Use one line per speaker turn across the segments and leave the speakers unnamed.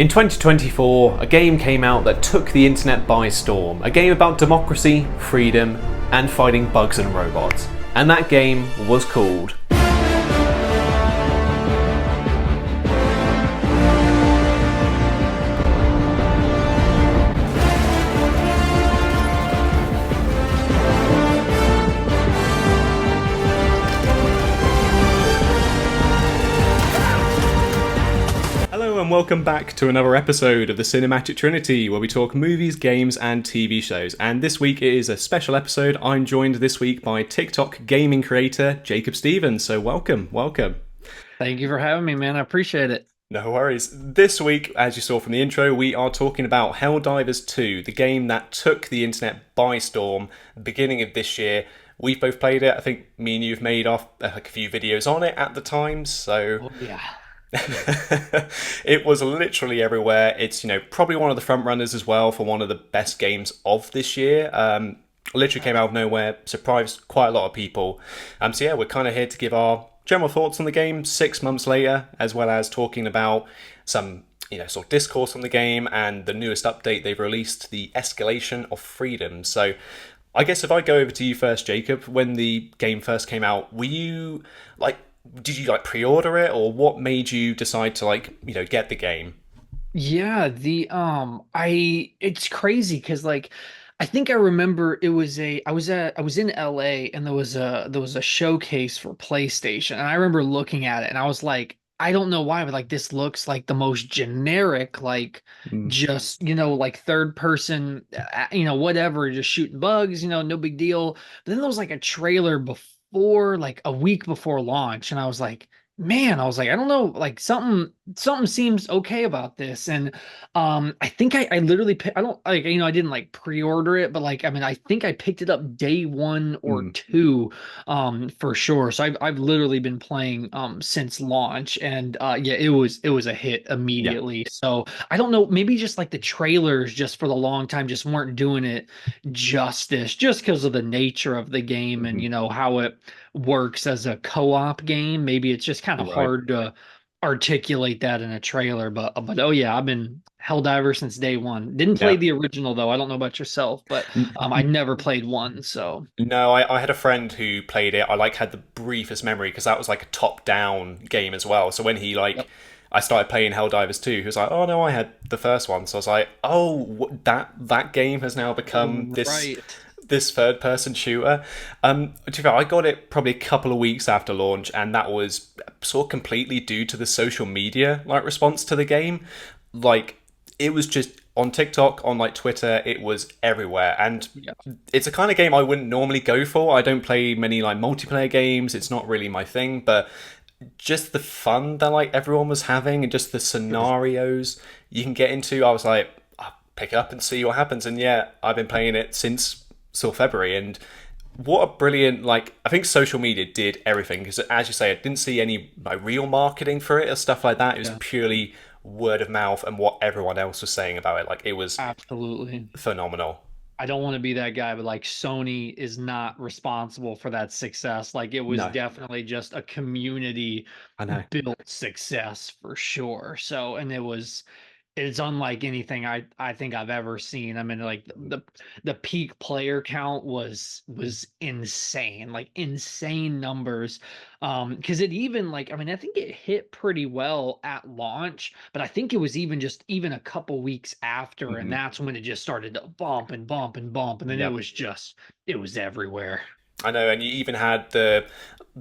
In 2024, a game came out that took the internet by storm. A game about democracy, freedom, and fighting bugs and robots. And that game was called Hello and welcome back to another episode of the Cinematic Trinity, where we talk movies, games, and TV shows. And this week it is a special episode. I'm joined this week by TikTok gaming creator Jacob Stevens. So welcome.
Thank you for having me, man. I appreciate it.
No worries. This week, as you saw from the intro, we are talking about Helldivers 2, the game that took the internet by storm beginning of this year. We've both played it. I think me and you've made off like a few videos on it at the time, so
Oh, yeah.
it was literally everywhere. It's, probably one of the front runners as well for one of the best games of this year. Literally came out of nowhere, surprised quite a lot of people. So yeah, we're kind of here to give our general thoughts on the game 6 months later, as well as talking about some, sort of discourse on the game and the newest update they've released, the Escalation of Freedom. So I guess if I go over to you first, Jacob, when the game first came out, were you did you pre-order it, or what made you decide to get the game?
Yeah, it's crazy because I think I remember it was I was in LA and there was a showcase for PlayStation, and I remember looking at it and I was like, I don't know why, but this looks like the most generic,
Mm.
just third person, whatever, just shooting bugs, no big deal. But then there was a trailer before, like a week before launch, and I was like, man, I don't know, something seems okay about this. And I think I literally I don't I didn't pre-order it, but I think I picked it up day one or
Mm.
two, for sure. So I've literally been playing since launch, and yeah, it was a hit
Yeah.
immediately. So I don't know, maybe just the trailers just for the long time just weren't doing it justice, just because of the nature of the game and
Hmm.
how it works as a co-op game. Maybe it's just kind of
Right.
hard to articulate that in a trailer, but oh yeah, I've been Helldiver since day one. Didn't play
Yeah.
the original though. I don't know about yourself, but I never played one. So
No, I had a friend who played it. I had the briefest memory because that was like a top-down game as well. So when he
yep.
I started playing Helldivers 2, he was like, "Oh no, I had the first one." So I was like, "Oh, that game has now become
Right.
this third-person shooter." To be fair, I got it probably a couple of weeks after launch, and that was sort of completely due to the social media response to the game. It was just on TikTok, on Twitter, it was everywhere. And
Yeah.
it's a kind of game I wouldn't normally go for. I don't play many multiplayer games. It's not really my thing, but just the fun that everyone was having and just the
It was
scenarios you can get into, I was like, I'll pick it up and see what happens. And yeah, I've been playing it since sort of February, and what a brilliant I think social media did everything, because as you say, I didn't see any real marketing for it or stuff like that. It was
yeah,
purely word of mouth and what everyone else was saying about it. It was
absolutely.
phenomenal.
I don't want to be that guy, but Sony is not responsible for that success. It was
No,
definitely just a community
I know.
built success for sure. So, and it's unlike anything I think I've ever seen. I mean, the peak player count was insane, insane numbers. Because it even I think it hit pretty well at launch, but I think it was even a couple weeks after, and
Hmm.
that's when it just started to bump and bump and bump, and then
Yep.
it was everywhere.
I know, and you even had the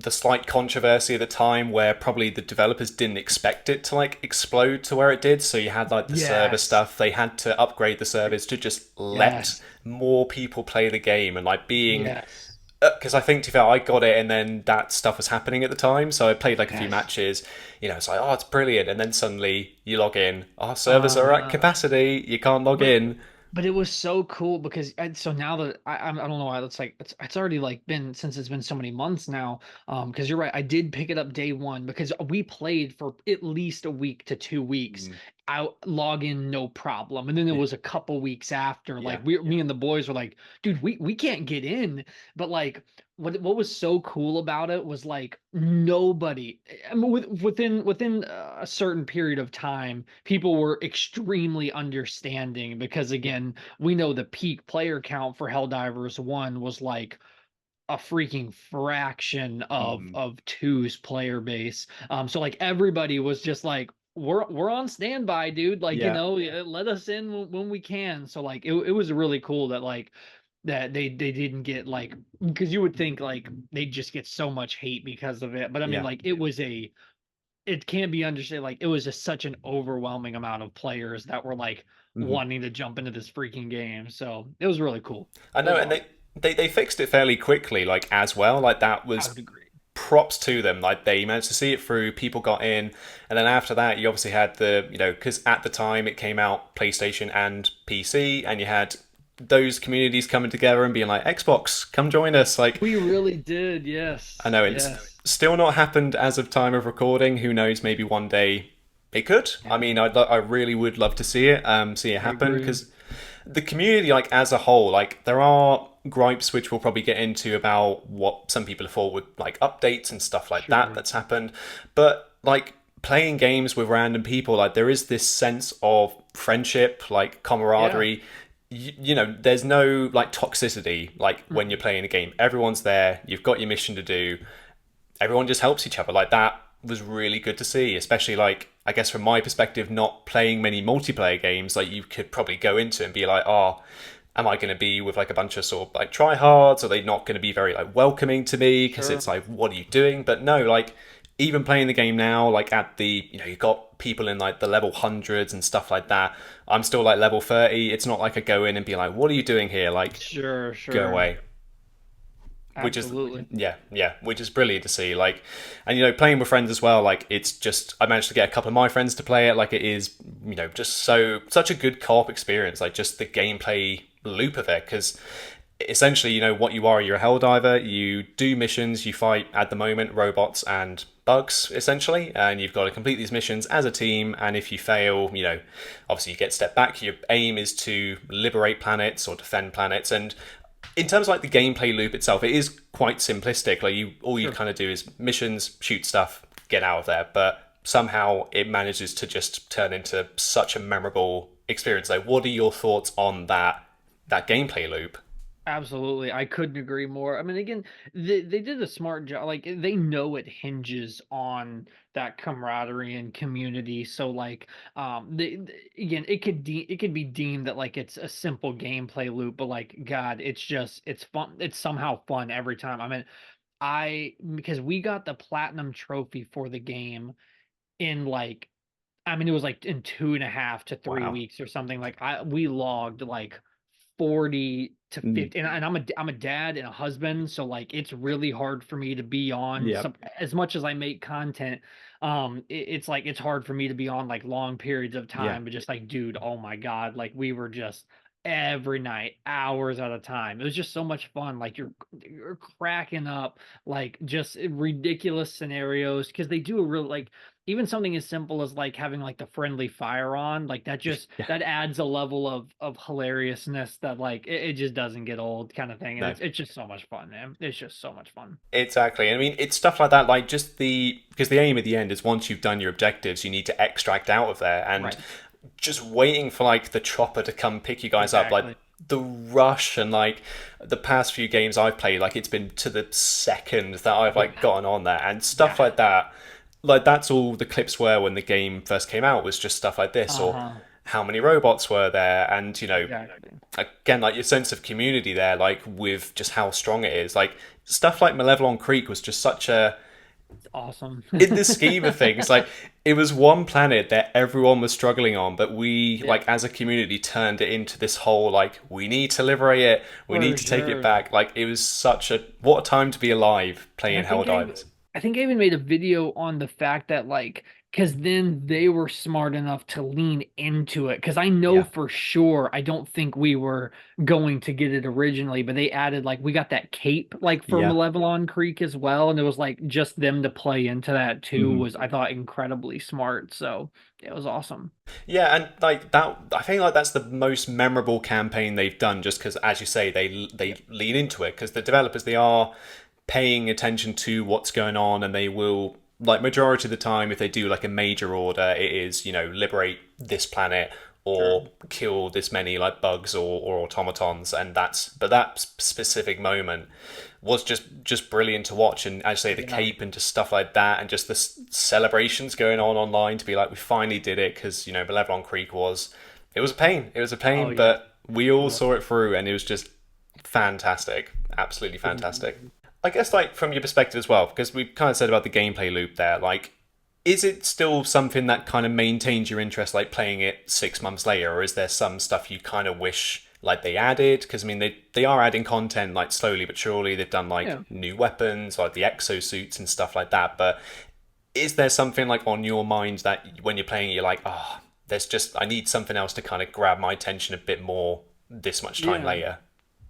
slight controversy at the time where probably the developers didn't expect it to explode to where it did. So you had the server
Yes.
stuff. They had to upgrade the servers to just let
Yes.
more people play the game, and being,
Yes.
because I think to be fair, I got it and then that stuff was happening at the time. So I played a few
Yes.
matches. It's oh, it's brilliant, and then suddenly you log in, our servers are at
Uh-huh.
capacity. You can't log
But
in.
But it was so cool because so now that I don't know why it's already been, since it's been so many months now, because you're right, I did pick it up day one because we played for at least a week to 2 weeks
Mm.
I log in no problem. And then it was a couple weeks after,
Yeah.
like me and the boys were like, dude, we can't get in. But like what was so cool about it was like nobody, I mean, within a certain period of time, people were extremely understanding because again, we know the peak player count for Helldivers 1 was like a freaking fraction of
Mm.
two's player base. So like everybody was just like, we're on standby, dude. Like,
Yeah.
let us in when we can. So like it was really cool that like that they didn't get like, because you would think like they'd just get so much hate because of it. But I mean
Yeah.
like it can be understood, like it was just such an overwhelming amount of players that were like
Hmm.
wanting to jump into this freaking game. So it was really cool.
I
It
know,
was
and
awesome.
they fixed it fairly quickly, like as well. Like that
I
was
would agree.
props to them. Like they managed to see it through. People got in, and then after that, you obviously had the because at the time it came out PlayStation and PC, and you had those communities coming together and being like, Xbox, come join us. Like
We really did.
I
Yes.
know it's
Yes.
still not happened as of time of recording. Who knows? Maybe one day it could. I
Yeah,
mean, I really would love to see it
I
happen
agree.
because the community, like as a whole, like there are gripes which we'll probably get into about what some people have thought with like updates and stuff like that
Sure.
that's happened, but like playing games with random people, like there is this sense of friendship, like
Yeah.
camaraderie. There's no like toxicity like when you're
Mm-mm.
playing a game. Everyone's there, you've got your mission to do, everyone just helps each other. Like that was really good to see, especially like I guess from my perspective, not playing many multiplayer games. Like you could probably go into it and be like, oh, am I going to be with like a bunch of sort of like tryhards? Are they not going to be very like welcoming to me? Because
Sure.
it's like, what are you doing? But no, like even playing the game now, like at the you've got people in like the level hundreds and stuff like that. I'm still like level 30. It's not like I go in and be like, what are you doing here? Like,
Sure.
go
Sure.
away. Which is
Absolutely.
yeah, which is brilliant to see. Like, and playing with friends as well. Like, it's just I managed to get a couple of my friends to play it. Like, it is just such a good co-op experience. Like, just the gameplay loop of it because essentially what you are, you're a helldiver. You do missions, you fight at the moment robots and bugs essentially, and you've got to complete these missions as a team. And if you fail, obviously you get stepped back. Your aim is to liberate planets or defend planets. And in terms of like the gameplay loop itself, it is quite simplistic. Like all you
Sure.
kind of do is missions, shoot stuff, get out of there. But somehow it manages to just turn into such a memorable experience. Like, what are your thoughts on that gameplay loop?
Absolutely. I couldn't agree more. I mean, again, they did a smart job. Like they know it hinges on that camaraderie and community. So like again, it could be deemed that like it's a simple gameplay loop, but like God, it's fun. It's somehow fun every time. I mean, I because we got the platinum trophy for the game in like, I mean, it was like in 2.5 to 3
Wow.
weeks or something. Like we logged like 40 to
Mm,
50, and I'm a dad and a husband, so like it's really hard for me to be on
yeah.
some, as much as I make content. It's like it's hard for me to be on like long periods of
Yeah.
time, but just like, dude, oh my God, like we were just every night, hours at a time. It was just so much fun. Like you're cracking up like just ridiculous scenarios because they do a real like, even something as simple as like having like the friendly fire on, like that just
Yeah.
that adds a level of hilariousness that like it just doesn't get old kind of thing. And
No.
it's just so much fun, man. It's just so much fun.
Exactly. I mean, it's stuff like that, like just because the aim at the end is once you've done your objectives, you need to extract out of there, and
Right.
just waiting for like the chopper to come pick you guys up, like
Exactly.
the rush and like the past few games I've played, like it's been to the second that I've
Oh
like
yeah.
gotten on there and stuff
Yeah.
like that. Like that's all the clips were when the game first came out was just stuff like this or
Uh-huh.
how many robots were there and
Exactly.
again like your sense of community there like with just how strong it is like stuff like Malevelon Creek was just such a
It's awesome.
in the scheme of things like it was one planet that everyone was struggling on but we
Yeah,
like as a community turned it into this whole like we need to liberate it, we need
for
to take it
sure.
back. Like it was such a what a time to be alive
And
playing Helldivers.
I think I even made a video on the fact that like because then they were smart enough to lean into it. Because I know
Yeah.
for sure, I don't think we were going to get it originally, but they added like we got that cape like for
Yeah.
Malevelon Creek as well, and it was like just them to play into that too
hmm
was I thought incredibly smart. So it was awesome.
Yeah, and like that, I think like that's the most memorable campaign they've done. Just because, as you say, they
Yeah,
lean into it because the developers they are paying attention to what's going on, and they will like majority of the time if they do like a major order, it is liberate this planet
sure.
or kill this many like bugs or automatons, and that's but that specific moment was just brilliant to watch. And as I say, the
Yeah.
cape and just stuff like that, and just the celebrations going on online to be like, we finally did it, because Malevelon Creek was it was a pain, it was a
Oh
pain,
yeah.
but we all
Yeah.
saw it through, and it was just fantastic, absolutely fantastic. I guess like from your perspective as well, because we've kind of said about the gameplay loop there, like is it still something that kind of maintains your interest, like playing it 6 months later, or is there some stuff you kind of wish like they added? Because I mean, they are adding content like slowly but surely. They've done like
Yeah.
new weapons, like the exosuits and stuff like that. But is there something like on your mind that when you're playing, you're like, oh, there's just I need something else to kind of grab my attention a bit more this much time
Yeah.
later?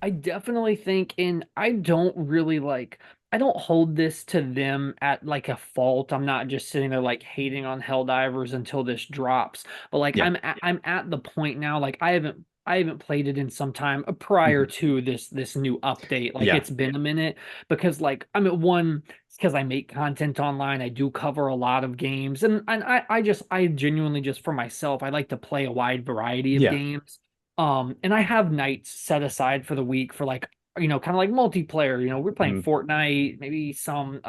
I definitely think, and I don't really like, I don't hold this to them at like a fault. I'm not just sitting there like hating on Helldivers until this drops. But like
Yeah.
I'm at the point now, like I haven't played it in some time prior
Mhm.
to this new update. Like
Yeah.
it's been a minute because like I'm at one, it's because I make content online. I do cover a lot of games, and I genuinely just for myself, I like to play a wide variety of
Yeah.
games. And I have nights set aside for the week for like, kind of like multiplayer. We're playing
Mhm.
Fortnite, maybe some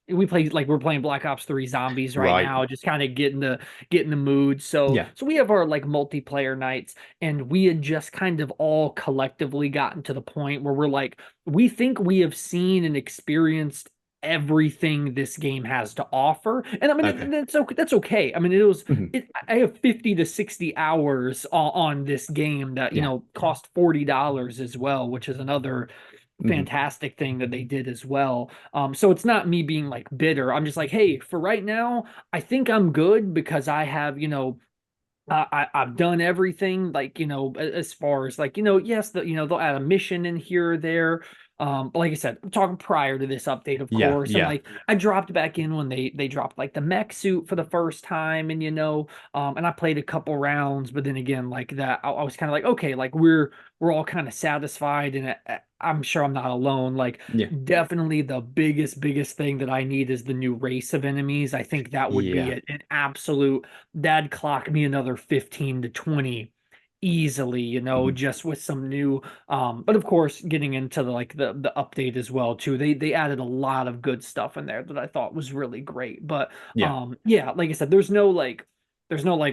we play like we're playing Black Ops 3 Zombies right
Right.
now, just kind of getting the mood. So
Yeah.
so we have our like multiplayer nights, and we had just kind of all collectively gotten to the point where we're like, we think we have seen and experienced everything this game has to offer. And I mean
Okay.
that's okay. I mean it was
Mhm.
I have 50 to 60 hours on this game that,
Yeah.
cost $40 as well, which is another
Mhm.
fantastic thing that they did as well. So it's not me being like bitter. I'm just like, hey, for right now, I think I'm good because I have, I've done everything like as far as like yes they'll add a mission in here or there, but like I said I'm talking prior to this update of
Yeah.
course, and
Yeah.
like I dropped back in when they dropped like the mech suit for the first time, and and I played a couple rounds, but then again like that I was kind of like okay, like we're all kind of satisfied, and I'm sure I'm not alone. Like
Yeah.
definitely the biggest thing that I need is the new race of enemies. I think that would be
Yeah.
an absolute, that'd clock me another 15 to 20 easily,
Mhm.
just with some new, but of course getting into the update as well too. They added a lot of good stuff in there that I thought was really great. But
Yeah.
yeah, like I said, there's no like,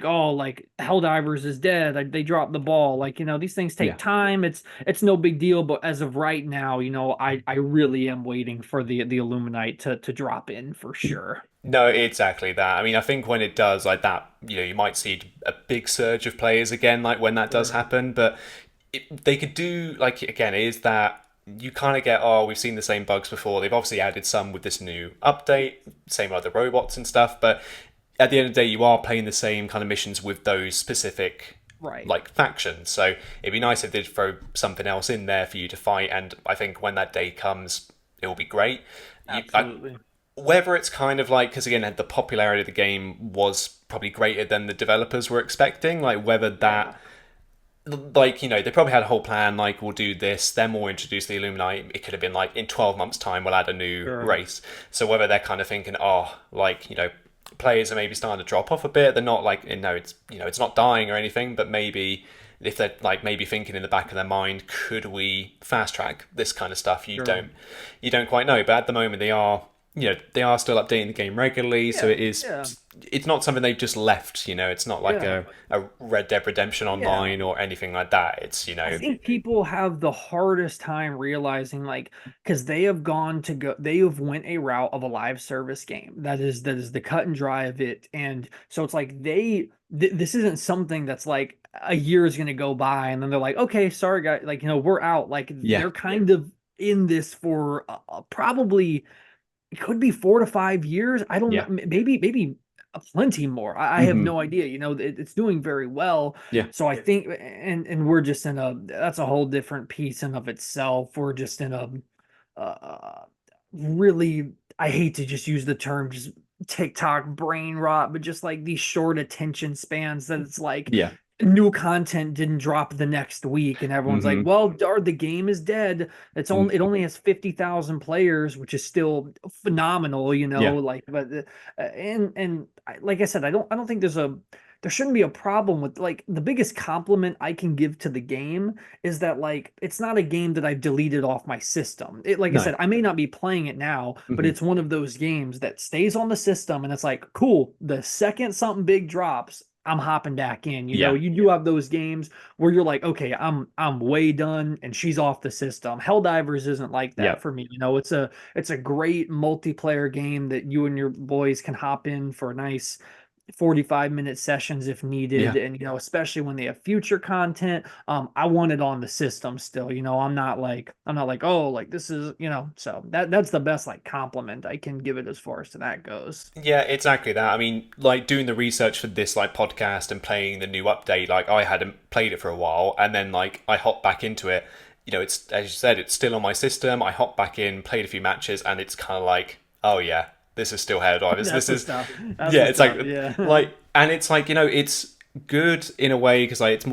oh, like Helldivers is dead. Like, they dropped the ball. Like, these things take
Yeah.
time. It's no big deal. But as of right now, I really am waiting for the Illuminite to drop in for sure.
No, exactly that. I mean, I think when it does like that, you might see a big surge of players again, like when that does
Sure.
happen. But they could do like again is that you kind of get, oh, we've seen the same bugs before. They've obviously added some with this new update, same with the robots and stuff. But at the end of the day, you are playing the same kind of missions with those specific
Right.
like factions. So it'd be nice if they'd throw something else in there for you to fight. And I think when that day comes, it will be great.
Absolutely.
Whether it's kind of like, because again the popularity of the game was probably greater than the developers were expecting, like whether that
Yeah.
like they probably had a whole plan like we'll do this, then we'll introduce the Illuminati. It could have been like in 12 months time we'll add a new
Sure.
race. So whether they're kind of thinking, oh, like players are maybe starting to drop off a bit, they're not like, no, it's it's not dying or anything, but maybe if they're like maybe thinking in the back of their mind, could we fast track this kind of stuff,
Sure.
you don't quite know. But at the moment they are, they are still updating the game regularly, so
Yeah.
it is,
Yeah.
it's not something they've just left. It's not like
Yeah.
a Red Dead Redemption
Yeah.
Online or anything like that. It's
I think people have the hardest time realizing, like, because they have went a route of a live service game. That is the cut and dry of it. And so it's like this isn't something that's like a year is going to go by and then they're like, okay, sorry guys, like, we're out. Like
yeah,
they're kind of in this for probably, it could be 4 to 5 years. I don't know.
yeah,
Maybe plenty more. I have
Hmm.
no idea. It's doing very well.
Yeah.
So I think, and we're just in a that's a whole different piece in of itself. We're just in a really, I hate to just use the term just TikTok brain rot, but just like these short attention spans that it's like
Yeah.
new content didn't drop the next week and everyone's like,
Hmm.
well, the game is dead. It only has 50,000 players, which is still phenomenal,
Yeah.
like, but like I said, I don't think there shouldn't be a problem with, like, the biggest compliment I can give to the game is that, like, it's not a game that I've deleted off my system. Like I
No.
said, I may not be playing it now, but
Hmm.
it's one of those games that stays on the system and it's like, cool, the second something big drops, I'm hopping back in.
Yeah.
You do have those games where you're like, okay, I'm way done and she's off the system. Helldivers isn't like
Yeah.
that for me. It's a great multiplayer game that you and your boys can hop in for a nice 45-minute sessions if needed.
Yeah.
And especially when they have future content, I want it on the system still. I'm not like, oh, like this is, so that's the best like compliment I can give it as far as to that goes.
Yeah, exactly that. I mean, like doing the research for this like podcast and playing the new update, like I hadn't played it for a while, and then like I hopped back into it. It's, as you said, it's still on my system. I hopped back in, played a few matches, and it's kind of like, oh yeah, this is still Helldivers.
That's
This
the
is,
stuff. That's
yeah,
the
it's like,
stuff. Yeah.
and it's like it's good in a way because like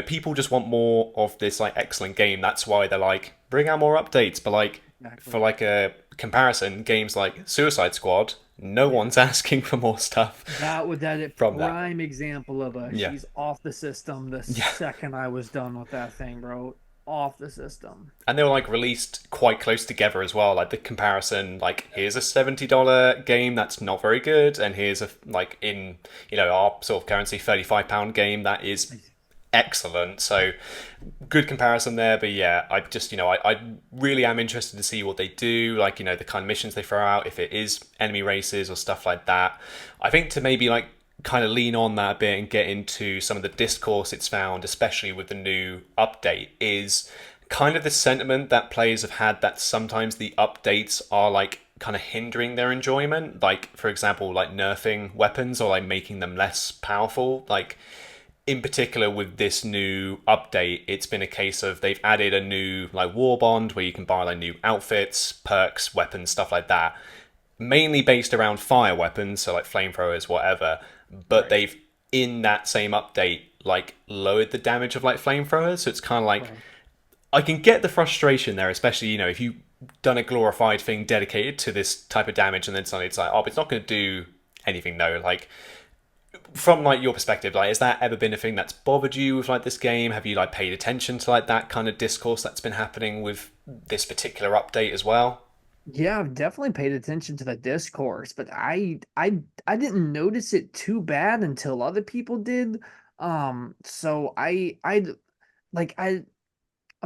people just want more of this like excellent game. That's why they're like bring out more updates. But like for
Exactly.
like a comparison, games like Suicide Squad, no
Yeah.
one's asking for more stuff
That a
from that.
prime example of
Yeah.
she's off the system the
Yeah.
second I was done with that thing, bro. Off the system.
And they were like released quite close together as well. Like the comparison, like here's a $70 game that's not very good, and here's a like in our sort of currency £35 game that is excellent. So good comparison there. But yeah, I just I really am interested to see what they do. Like the kind of missions they throw out, if it is enemy races or stuff like that. I think to maybe like kind of lean on that a bit and get into some of the discourse it's found, especially with the new update, is kind of the sentiment that players have had that sometimes the updates are like kind of hindering their enjoyment. Like, for example, like nerfing weapons or like making them less powerful. Like, in particular with this new update, it's been a case of they've added a new like war bond where you can buy like new outfits, perks, weapons, stuff like that, mainly based around fire weapons, so like flamethrowers, whatever. But
Right.
they've in that same update like lowered the damage of like flamethrowers, so it's kind of like
Right.
I can get the frustration there, especially if you've done a glorified thing dedicated to this type of damage, and then suddenly it's like, oh, but it's not going to do anything though. Like from like your perspective, like has that ever been a thing that's bothered you with like this game? Have you like paid attention to like that kind of discourse that's been happening with this particular update as well?
Yeah, I've definitely paid attention to the discourse, but I didn't notice it too bad until other people did. So I'm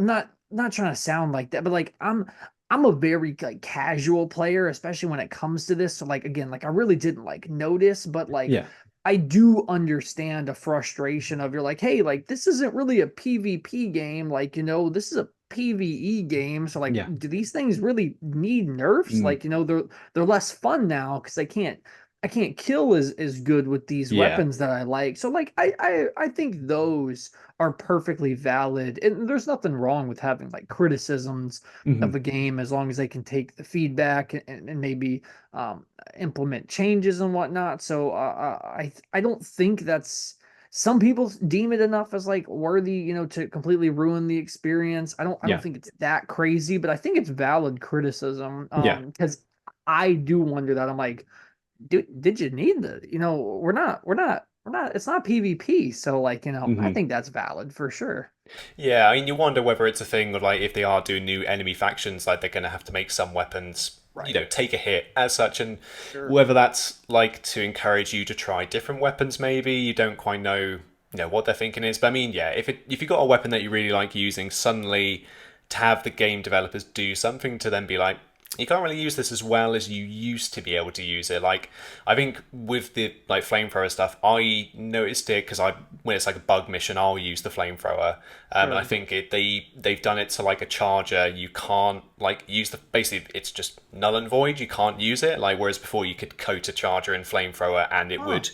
not trying to sound like that, but like I'm a very like casual player, especially when it comes to this. So like again, like I really didn't like notice, but like
Yeah,
I do understand a frustration of you're like, hey, like this isn't really a PvP game, like this is a PvE game. So like,
yeah,
do these things really need nerfs?
mm,
Like, they're less fun now because I can't kill as good with these
yeah,
weapons that I like. So like I think those are perfectly valid. And there's nothing wrong with having like criticisms
hmm,
of a game as long as they can take the feedback and maybe implement changes and whatnot. So I don't think that's some people deem it enough as like worthy, to completely ruin the experience. I don't
yeah,
think it's that crazy, but I think it's valid criticism.
yeah,
Because I do wonder that I'm like, did you need the, we're not, it's not PvP. So like, I
hmm.
think that's valid for sure.
Yeah, I mean, you wonder whether it's a thing of like if they are doing new enemy factions, like they're going to have to make some weapons,
Right.
take a hit as such, and
Sure.
whether that's like to encourage you to try different weapons. Maybe you don't quite know, what they're thinking is. But I mean, yeah, if you got a weapon that you really like using, suddenly to have the game developers do something to then be like, you can't really use this as well as you used to be able to use it. Like, I think with the like flamethrower stuff, I noticed it because I when it's like a bug mission, I'll use the flamethrower. And I
Sure.
think they've done it to like a charger. You can't like use the basically it's just null and void. You can't use it. Like whereas before you could coat a charger in flamethrower and it
Huh.
would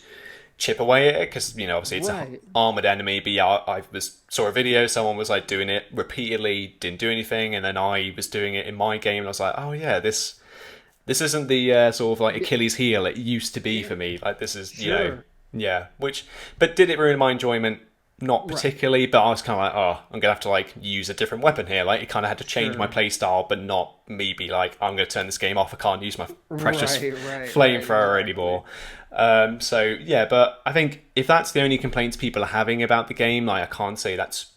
chip away at it because obviously it's a
Right.
armored enemy. But yeah, I was saw a video. Someone was like doing it repeatedly, didn't do anything, and then I was doing it in my game, and I was like, oh yeah, this isn't the sort of like
Yeah.
Achilles heel it used to be
Yeah.
for me. Like this is
Sure.
yeah. Which but did it ruin my enjoyment? Not
Right.
particularly, but I was kind of like, oh, I'm gonna have to like use a different weapon here. Like it kind of had to change my
Sure.
play style, but not me be like, I'm gonna turn this game off. I can't use my precious
Right.
flamethrower
Exactly.
anymore. So yeah, but I think if that's the only complaints people are having about the game, like I can't say that's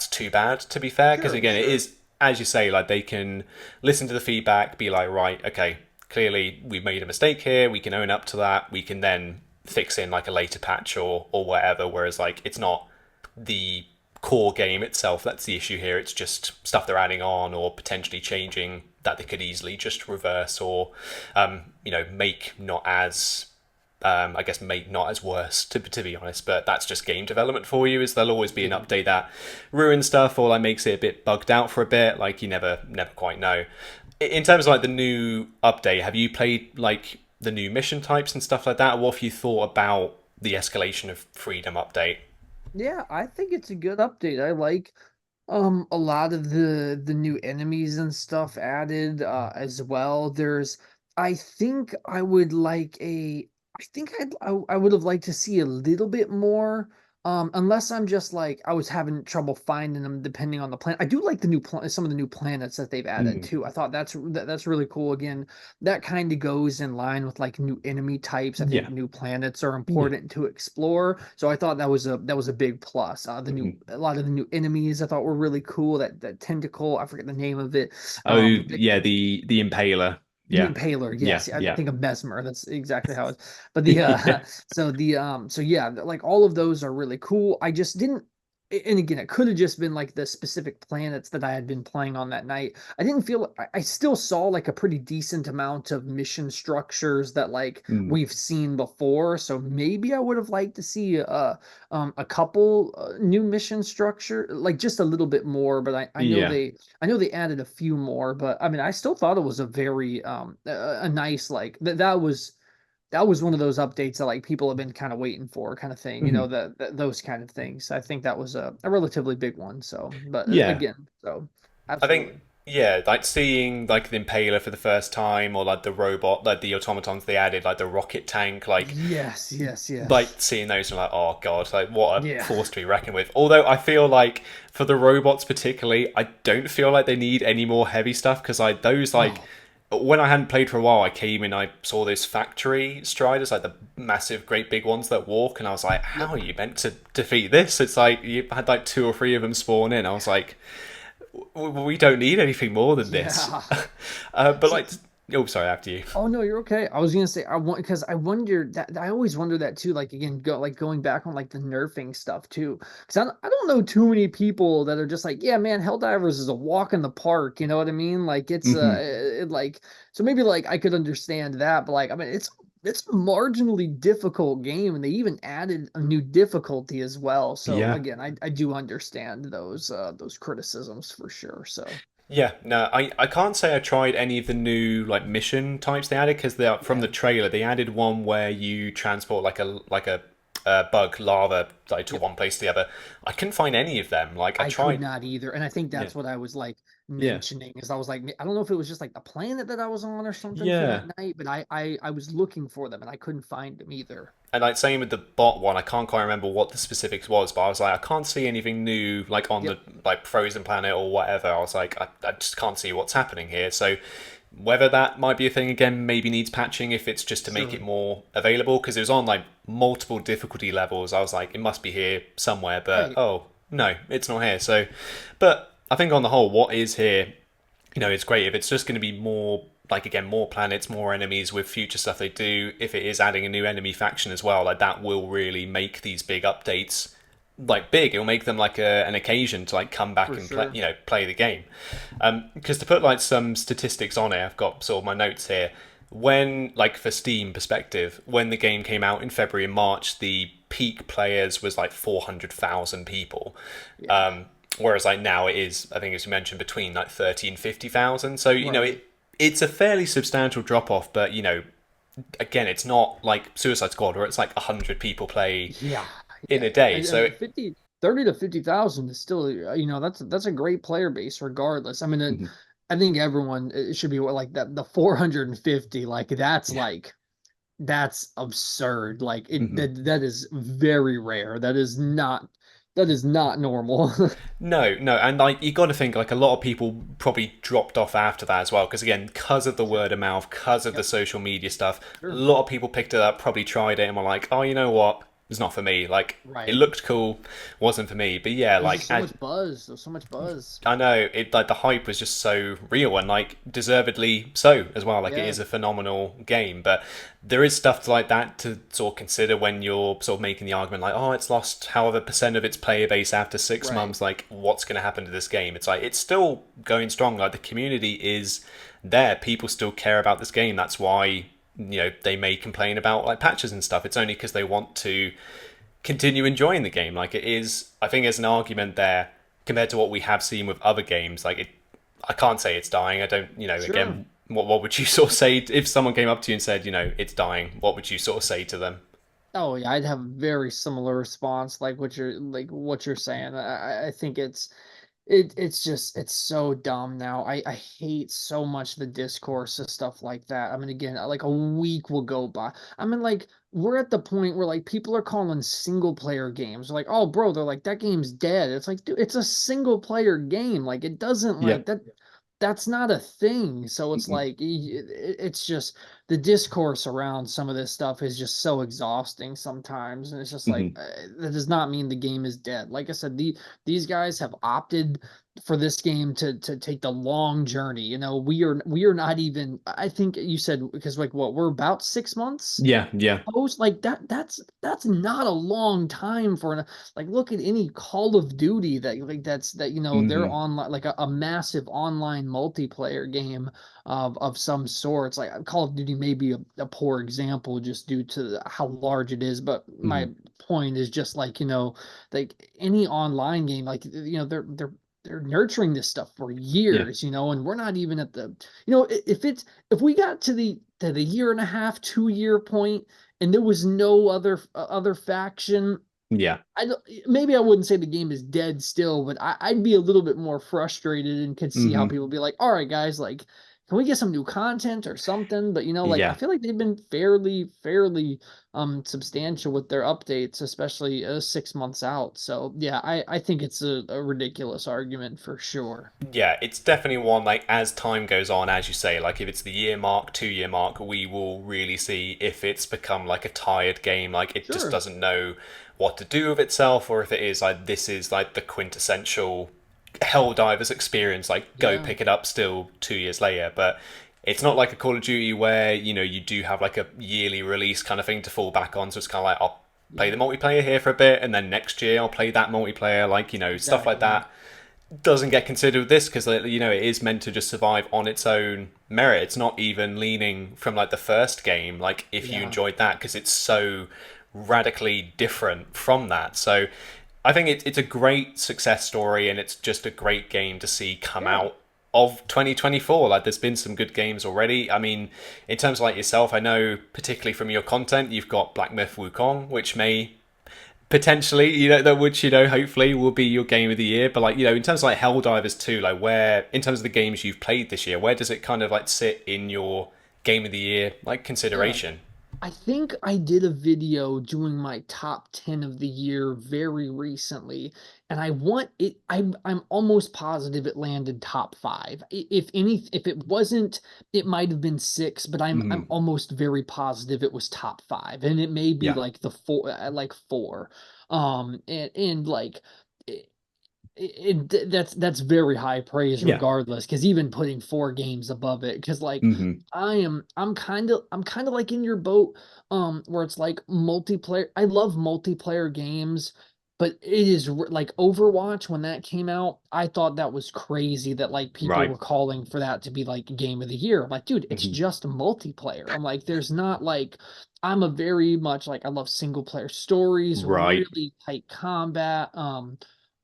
too bad to be fair, because
Sure.
again, it
Sure.
is as you say, like they can listen to the feedback, be like, right, okay, clearly we made a mistake here. We can own up to that. We can then fix in like a later patch or whatever. Whereas like it's not the core game itself that's the issue here. It's just stuff they're adding on or potentially changing that they could easily just reverse or make not as I guess make not as worse to be honest, but that's just game development for you. Is there'll always be an
Yeah.
update that ruins stuff or like makes it a bit bugged out for a bit. Like you never quite know. In terms of like the new update, have you played like the new mission types and stuff like that? What have you thought about the escalation of freedom update?
Yeah, I think it's a good update. I like a lot of the new enemies and stuff added as well. I think I would like a I think I would have liked to see a little bit more unless I'm just like I was having trouble finding them depending on the planet. I do like some of the new planets that they've added
Mm.
too. I thought that's really cool. Again, that kind of goes in line with like new enemy types. I think
Yeah.
new planets are
Yeah.
important to explore. So I thought that was a big plus.
Mhm.
A lot of the new enemies I thought were really cool. That tentacle, I forget the name of it.
Oh
The
yeah, the Impaler.
the
Yeah.
Impaler,
Yeah.
yes, I
Yeah.
think of Mesmer. That's exactly how it's. But the
Yeah.
so yeah, like all of those are really cool. I just didn't. And again, it could have just been like the specific planets that I had been playing on that night. I didn't feel. I still saw like a pretty decent amount of mission structures that like
Mm.
we've seen before. So maybe I would have liked to see a couple new mission structure, like just a little bit more. But
Yeah.
I know they added a few more, but I mean, I still thought it was a very a nice like that was one of those updates that like people have been kind of waiting for, kind of thing. You know,
Mhm.
those kind of things. I think that was a relatively big one. So, but
Yeah.
again, so
I think
absolutely.
yeah, like seeing like the Impaler for the first time, or like the robot, like the automatons they added, like the rocket tank, like
Yes.
seeing those and like, oh god, like what a
Yeah.
force to be reckoned with. Although I feel like for the robots particularly, I don't feel like they need any more heavy stuff because like those like
Oh,
when I hadn't played for a while, I came in, I saw those factory striders, like the massive, great big ones that walk, and I was like, how
yep.
are you meant to defeat this? It's like you had like two or three of them spawn in. I was like, we don't need anything more than this.
Yeah.
But
See,
like, oh, sorry, after you.
oh no, you're okay. I was gonna say I want because I wonder that I always wonder that too. Like again, going back on like the nerfing stuff too. Because I don't know too many people that are just like, yeah, man, Helldivers is a walk in the park. You know what I mean? Like it's
Hmm.
like so maybe like I could understand that, but like I mean it's a marginally difficult game, and they even added a new difficulty as well. So
Yeah.
again, I do understand those criticisms for sure. So
Yeah, no, I can't say I tried any of the new like mission types they added because they are from
yeah.
the trailer. They added one where you transport like a bug lava like to
Yep.
one place to the other. I couldn't find any of them. Like I
I could
tried.
not either. And I think
Yeah,
that's what I was like
yeah,
mentioning is I was like, I don't know if it was just like the planet that I was on or something for
yeah.
that night, but I was looking for them and I couldn't find them either.
And like same with the bot one, I can't quite remember what the specifics was, but I was like, I can't see anything new like on the
Yep.
like frozen planet or whatever. I was like, I just can't see what's happening here. So whether that might be a thing again, maybe needs patching if it's just to make it
Sure.
more available because it was on like multiple difficulty levels. I was like, it must be here somewhere, but
Right.
oh no, it's not here. So, but I think on the whole, what is here it's great if it's just going to be more like again more planets, more enemies with future stuff they do. If it is adding a new enemy faction as well, like that will really make these big updates like big. It'll make them like an occasion to like come back
For
and play,
sure.
play the game. Because to put like some statistics on it, I've got sort of my notes here. When like for Steam perspective, when the game came out in February and March, the peak players was like 400,000 people.
Yeah.
Whereas like now it is, I think as you mentioned, between like 30 and 50,000. So
Right.
it's a fairly substantial drop off, but again, it's not like Suicide Squad where it's like 100 people play
Yeah.
in
Yeah.
a day.
And
So
50, 30 to 50,000 is still, that's a great player base regardless. I mean,
Mhm.
I think everyone it should be like that. The 450,
Yeah.
that's absurd. Like
Mhm.
that is very rare. That is not normal.
No, no, and like you got to think like a lot of people probably dropped off after that as well because again, because of the
Sure.
word of mouth, because of the
Yep.
social media stuff, a
Sure.
lot of people picked it up, probably tried it, and were like, "Oh, you know what? It's not for me." Like it
Right.
looked cool, wasn't for me. But yeah,
There's
like
just so much buzz. There's so much buzz.
I know it like the hype was just so real and like deservedly so as well. Like it
Yeah.
is a phenomenal game, but there is stuff like that to sort of consider when you're sort of making the argument like, oh, it's lost however percent of its player base after six
Right.
months. Like, what's going to happen to this game? It's like it's still going strong. Like the community is there. People still care about this game. That's why they may complain about like patches and stuff. It's only because they want to continue enjoying the game. Like it is, I think, there's an argument there compared to what we have seen with other games. Like it, I can't say it's dying. I don't,
Sure.
again, what would you sort of say if someone came up to you and said, it's dying? What would you sort of say to them?
Oh yeah, I'd have a very similar response, like what you're saying. I think it's just it's so dumb now. I hate so much the discourse of stuff like that. I mean, again, like a week will go by. I mean, like we're at the point where like people are calling single player games like, oh, bro, they're like that game's dead. It's like, dude, it's a single player game. Like it doesn't
Yeah.
like that. That's not a thing. So it's
Mm-hmm.
like it's just the discourse around some of this stuff is just so exhausting sometimes, and it's just like
Mm-hmm.
that does not mean the game is dead. Like I said, these guys have opted for this game to take the long journey. We are not even. I think you said because like what we're about 6 months
Yeah. Yeah.
post like that's not a long time for an like look at any Call of Duty that like that's that they're
Mm-hmm.
online like a massive online multiplayer game of some sorts. Like Call of Duty may be a poor example just due to how large it is, but
Mm-hmm.
my point is just like like any online game like they're nurturing this stuff for
Yeah.
years, and we're not even at the if we got to the year and a half, 2 year point, and there was no other faction,
Yeah.
maybe I wouldn't say the game is dead still, but I'd be a little bit more frustrated and could see how
Mm-hmm.
people be like, all right, guys, like, can we get some new content or something? But like I
Yeah.
feel like they've been fairly substantial with their updates, especially 6 months out. So yeah, I think it's a ridiculous argument for sure.
Yeah, it's definitely one like as time goes on, as you say, like if it's the year mark, 2 year mark, we will really see if it's become like a tired game, like it just
Sure.
doesn't know what to do with itself, or if it is like this is like the quintessential Helldivers experience, like go
Yeah.
pick it up still 2 years later. But it's not like a Call of Duty where, you do have like a yearly release kind of thing to fall back on. So it's kind of like I'll play
Yeah.
the multiplayer here for a bit and then next year I'll play that multiplayer, like, stuff like
Exactly.
that doesn't get considered with this because it is meant to just survive on its own merit. It's not even leaning from like the first game, like if you
Yeah.
enjoyed that, because it's so radically different from that. So I think it's a great success story, and it's just a great game to see come
Yeah.
out of 2024. Like there's been some good games already. I mean, in terms of like yourself, I know particularly from your content, you've got Black Myth Wukong, which may potentially, that which, hopefully will be your game of the year. But like, in terms of like Helldivers 2, like where in terms of the games you've played this year, where does it kind of like sit in your game of the year like
Yeah.
consideration?
I think I did a video doing my top 10 of the year very recently, and I want it. I'm almost positive it landed top five. If it wasn't, it might have been six, but I'm
Mm,
almost very positive it was top five, and it may be
yeah,
like the four, like four. And like that's very high praise
yeah,
regardless, because even putting four games above it, because like
mm,
I'm kind of like in your boat, where it's like multiplayer. I love multiplayer games, but it is like Overwatch when that came out, I thought that was crazy that like people
Right.
were calling for that to be like game of the year. I'm like, dude, it's
Hmm.
just multiplayer. I'm like, there's not like I'm a very much like I love single player stories,
Right.
really tight combat.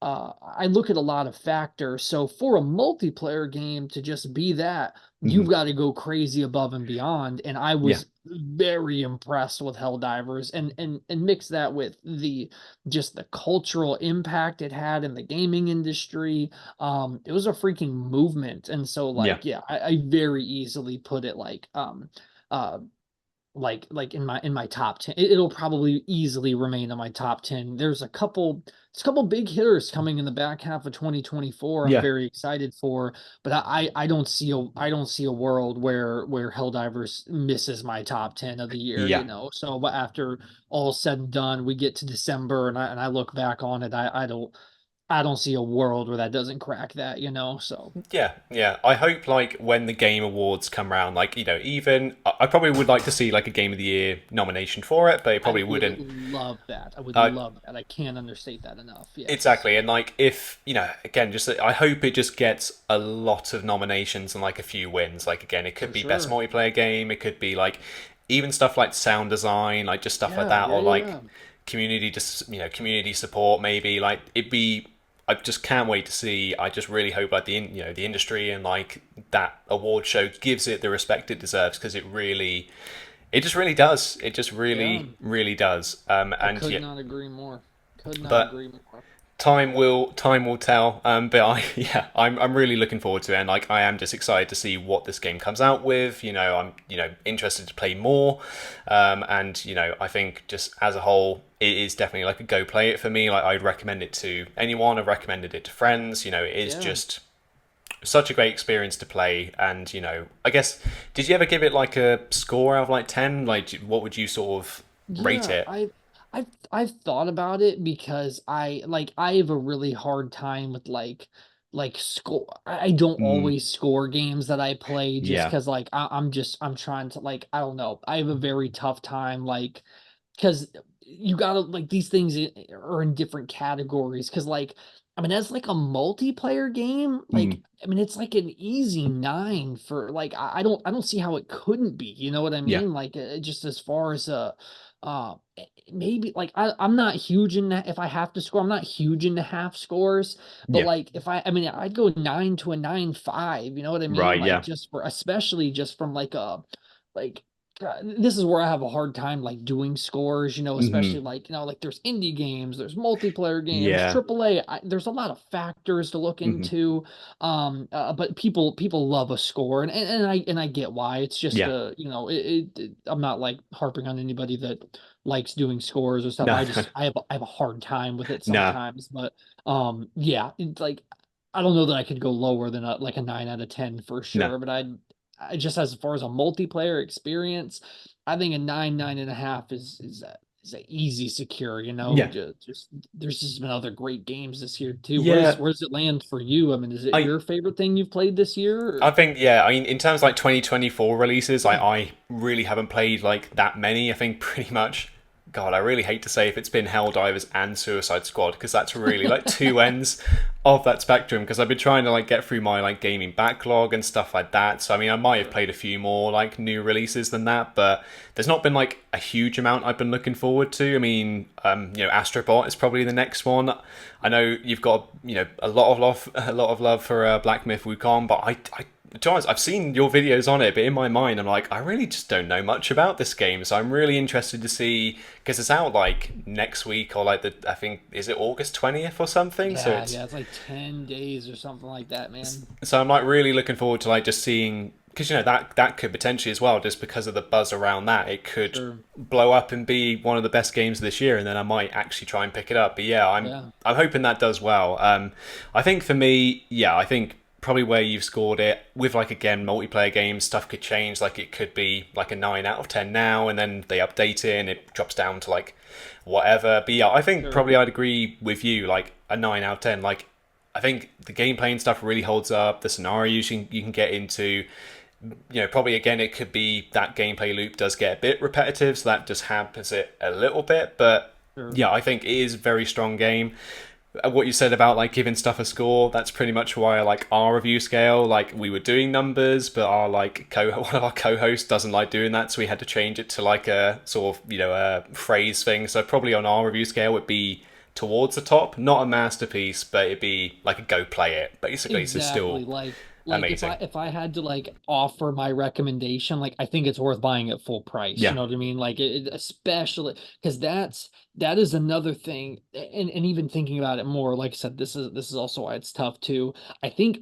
I look at a lot of factors. So for a multiplayer game to just be that,
Hmm.
you've got to go crazy above and beyond. And I
Yeah.
was very impressed with Helldivers and mix that with the just the cultural impact it had in the gaming industry. It was a freaking movement. And so
Yeah.
like, yeah, I very easily put it uh like in my top 10. It'll probably easily remain in my top 10. There's a couple big hitters coming in the back half of 2024. I'm
Yeah.
very excited for, but I don't see a world where Helldivers misses my top 10 of the year, you
Yeah.
know. So but after all said and done, we get to December and I look back on it, I don't see a world where that doesn't crack that, you know. So
Yeah, yeah. I hope like when the Game Awards come around, like even I probably would like to see like a Game of the Year nomination for it, but it
I
probably
would
wouldn't.
love that. I would
Uh,
love that. I can't understate that enough. Yes.
exactly, and like if again, just I hope it just gets a lot of nominations and like a few wins. Like again, it could
For
be best
sure.
multiplayer game. It could be like even stuff like sound design, like just stuff like
Yeah,
that,
yeah,
or
yeah,
like
yeah.
community, just community support. Maybe like it'd be. I just can't wait to see. I just really hope like the industry and like that award show gives it the respect it deserves because it just really does. It just
Yeah.
really does.
I
And
could
yeah,
not agree more. Could not
but
agree more.
time will tell. But I'm really looking forward to it, and like I am just excited to see what this game comes out with. I'm interested to play more, and I think just as a whole, it is definitely like a go play it for me. Like I'd recommend it to anyone. I've recommended it to friends. It is
Yeah.
just such a great experience to play, and I guess did you ever give it like a score out of like 10? Like what would you sort of rate
Yeah,
it?
I've thought about it because I have a really hard time with like score. I don't
Mm,
always score games that I play just
yeah.
because like I'm trying to like I don't know. I have a very tough time like because you gotta like these things are in different categories because like I mean as like a multiplayer game like
Mm,
I mean it's like an easy 9 for like I don't see how it couldn't be, you know what I
yeah.
mean, like just as far as maybe like I'm not huge in that. If I have to score, I'm not huge into half scores, but
Yeah.
like if I mean I'd go 9 to a 9.5, you know what I mean,
Right.
like
Yeah.
just for especially just from like a like this is where I have a hard time like doing scores, you know, especially
Hmm.
like, you know, like there's indie games, there's multiplayer games,
Yeah.
AAA. There's a lot of factors to look
Hmm.
into. But people love a score and I get why. It's just
Yeah.
you know, I'm not like harping on anybody that likes doing scores or stuff.
No.
I have a hard time with it
No.
sometimes, but yeah, it's like I don't know that I could go lower than like a 9 out of 10 for
No.
sure, but I just as far as a multiplayer experience, I think a 9.5 is a easy secure, you know.
Yeah.
Just there's just been other great games this year too.
Yeah.
Where does it land for you? I mean, is it
I
your favorite thing you've played this year?
I
Or?
think yeah. I mean, in terms of like 2024 releases, I really haven't played like that many. I think pretty much. God, I really hate to say if it's been Helldivers and Suicide Squad because that's really like two ends of that spectrum. Because I've been trying to like get through my like gaming backlog and stuff like that. So I mean, I might have
Sure.
played a few more like new releases than that, but there's not been like a huge amount I've been looking forward to. I mean, Astrobot is probably the next one. I know you've got a lot of love, a lot of love for Black Myth Wukong, but to be honest, I've seen your videos on it, but in my mind, I'm like, I really just don't know much about this game. So I'm really interested to see because it's out like next week or like I think is it August 20th or something. So
Yeah,
it's
yeah, it's like 10 days or something like that, man.
so I'm like really looking forward to like just seeing because that could potentially as well just because of the buzz around that it could
Sure.
blow up and be one of the best games of this year, and then I might actually try and pick it up. But yeah,
Yeah.
I'm hoping that does well. I think for me, yeah, I think probably where you've scored it with like again multiplayer games stuff could change, like it could be like a 9 out of 10 now and then they update it and it drops down to like whatever. But yeah, I think
Sure.
probably I'd agree with you, like a 9 out of 10. Like I think the gameplay and stuff really holds up, the scenarios you can get into, probably again it could be that gameplay loop does get a bit repetitive, so that just hampers it a little bit. But
Sure.
Yeah, I think it is a very strong game. What you said about like giving stuff a score, that's pretty much why I like our review scale. Like we were doing numbers, but our like one of our co-hosts doesn't like doing that, so we had to change it to like a sort of a phrase thing. So probably on our review scale would be towards the top, not a masterpiece, but it'd be like a go play it basically. So
Exactly.
still
Like if I
amazing.
if I had to like offer my recommendation, like I think it's worth buying at full price. You
Yeah.
know what I mean? Like especially because that is another thing. And even thinking about it more, like I said, this is also why it's tough too. I think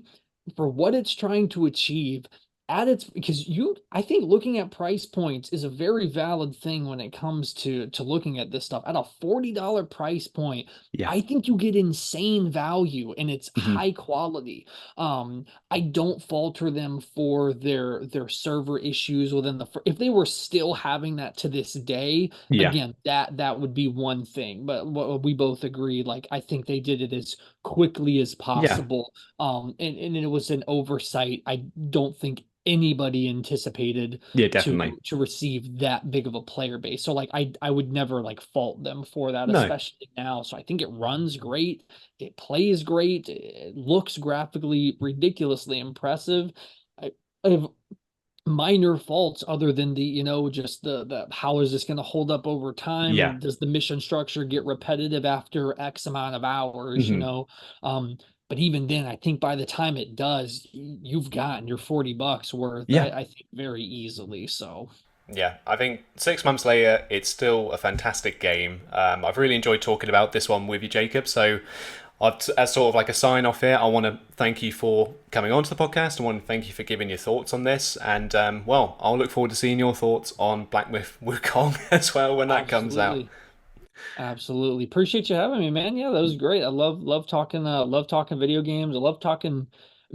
for what it's trying to achieve at its because you I think looking at price points is a very valid thing when it comes to looking at this stuff. At a $40 price point,
Yeah.
I think you get insane value and it's
Hmm.
high quality. I don't falter them for their server issues within if they were still having that to this day,
Yeah.
again, that would be one thing. But what we both agree, like I think they did it as quickly as
Yeah.
possible. And it was an oversight. I don't think anybody anticipated
Yeah,
to
definitely.
to receive that big of a player base. So like I would never like fault them for that,
No.
especially now. So I think it runs great. It plays great. It looks graphically ridiculously impressive. I have minor faults other than just the how is this going to hold up over time,
Yeah.
and does the mission structure get repetitive after X amount of hours,
Hmm.
um but even then I think by the time it does, you've gotten your $40 worth,
Yeah.
I think very easily. So
Yeah, I think 6 months later, it's still a fantastic game. I've really enjoyed talking about this one with you, Jacob. So, as sort of like a sign off here, I want to thank you for coming onto the podcast. I want to thank you for giving your thoughts on this. And, well, I'll look forward to seeing your thoughts on Black Myth Wukong as well when that comes out.
absolutely. Absolutely. Appreciate you having me, man. Yeah, that was great. I love talking video games. I love talking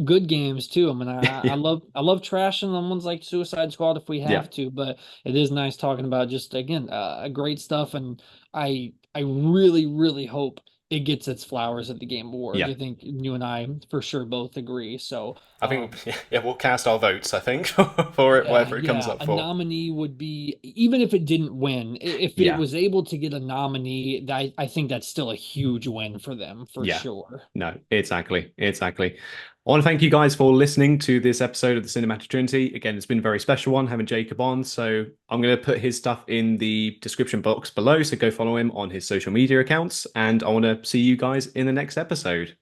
good games too. I mean,
Yeah.
I love trashing the ones like Suicide Squad if we
Yeah.
have to, but it is nice talking about just again, great stuff. And I really, really hope it gets its flowers at the Game Awards.
Yeah.
I think you and I for sure both agree. So
I think, yeah, we'll cast our votes, I think, for it,
yeah,
whatever it comes
yeah.
up
A
for.
nominee would be, even if it didn't win, if it
Yeah.
was able to get a nominee, I think that's still a huge win for them for
Yeah.
sure.
No, exactly. Exactly. I want to thank you guys for listening to this episode of the Cinematic Trinity. Again, it's been a very special one having Jacob on. So I'm going to put his stuff in the description box below. So go follow him on his social media accounts. And I want to see you guys in the next episode.